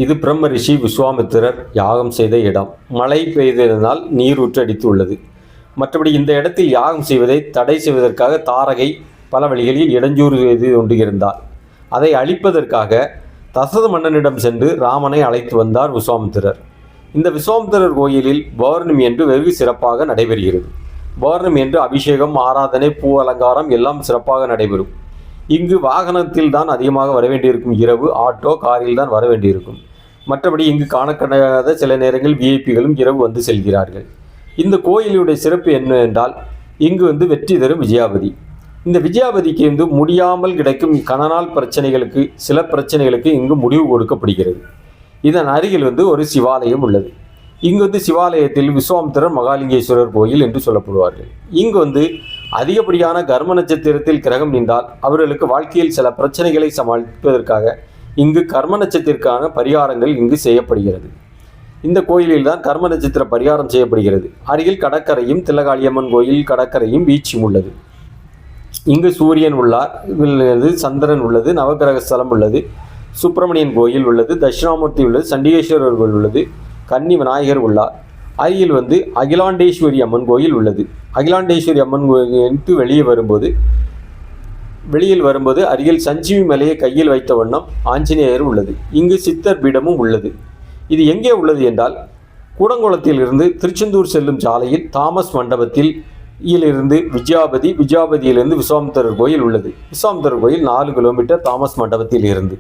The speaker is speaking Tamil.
இது பிரம்ம ரிஷி விஸ்வாமித்திரர் யாகம் செய்த இடம். மழை பெய்ததினால் நீர் ஊற்றடித்து உள்ளது. மற்றபடி இந்த இடத்தில் யாகம் செய்வதை தடை செய்வதற்காக தாரகை பல வழிகளில் இடைஞ்சூறு செய்து கொண்டிருந்தார். அதை அழிப்பதற்காக தசரத மன்னனிடம் சென்று ராமனை அழைத்து வந்தார் விஸ்வாமித்திரர். இந்த விஸ்வாமித்திரர் கோயிலில் பௌர்ணமி என்று வெகு சிறப்பாக நடைபெறுகிறது. பௌர்ணமி என்று அபிஷேகம், ஆராதனை, பூ அலங்காரம் எல்லாம் சிறப்பாக நடைபெறும். இங்கு வாகனத்தில் தான் அதிகமாக வர வேண்டியிருக்கும். இரவு ஆட்டோ, காரில் தான் வர வேண்டியிருக்கும். மற்றபடி இங்கு காணக்கடாத சில நேரங்கள் விஐபிகளும் இரவு வந்து செல்கிறார்கள். இந்த கோயிலுடைய சிறப்பு என்ன என்றால், இங்கு வெற்றி தரும் விஜயாபதி. இந்த விஜயாபதிக்கு முடியாமல் கிடைக்கும் கணநாள் பிரச்சனைகளுக்கு, சில பிரச்சனைகளுக்கு இங்கு முடிவு கொடுக்கப்படுகிறது. இதன் அருகில் ஒரு சிவாலயம் உள்ளது. இங்கு சிவாலயத்தில் விஸ்வாமித்திரர் மகாலிங்கேஸ்வரர் கோயில் என்று சொல்லப்படுவார்கள். இங்கு அதிகப்படியான கர்ம நட்சத்திரத்தில் கிரகம் நின்றால் அவர்களுக்கு வாழ்க்கையில் சில பிரச்சனைகளை சமாளிப்பதற்காக இங்கு கர்ம நட்சத்திற்கான பரிகாரங்கள் இங்கு செய்யப்படுகிறது. இந்த கோயிலில் தான் கர்ம நட்சத்திர பரிகாரம் செய்யப்படுகிறது. அருகில் கடற்கரையும், தில்லகாளியம்மன் கோயில் கடற்கரையும், பீச்சும் உள்ளது. இங்கு சூரியன் உள்ளார், சந்திரன் உள்ளது, நவகிரக ஸ்தலம் உள்ளது, சுப்பிரமணியன் கோயில் உள்ளது, தட்சிணாமூர்த்தி உள்ளது, சண்டிகேஸ்வரர் கோயில் உள்ளது, கன்னி விநாயகர் உள்ளார். அருகில் அகிலாண்டேஸ்வரி அம்மன் கோயில் உள்ளது. அகிலாண்டேஸ்வரி அம்மன் கோயிலுக்கு வெளியில் வரும்போது அருகில் சஞ்சீவி மலையை கையில் வைத்த வண்ணம் ஆஞ்சநேயர் உள்ளது. இங்கு சித்தர் பீடமும் உள்ளது. இது எங்கே உள்ளது என்றால், கூடங்குளத்தில் இருந்து திருச்செந்தூர் செல்லும் சாலையில் தாமஸ் மண்டபத்தில் இருந்து விஜயாபதியிலிருந்து விஸ்வாமித்திரர் கோயில் உள்ளது. விஸ்வாமித்திரர் கோயில் 4 கிலோமீட்டர் தாமஸ் மண்டபத்தில் இருந்து.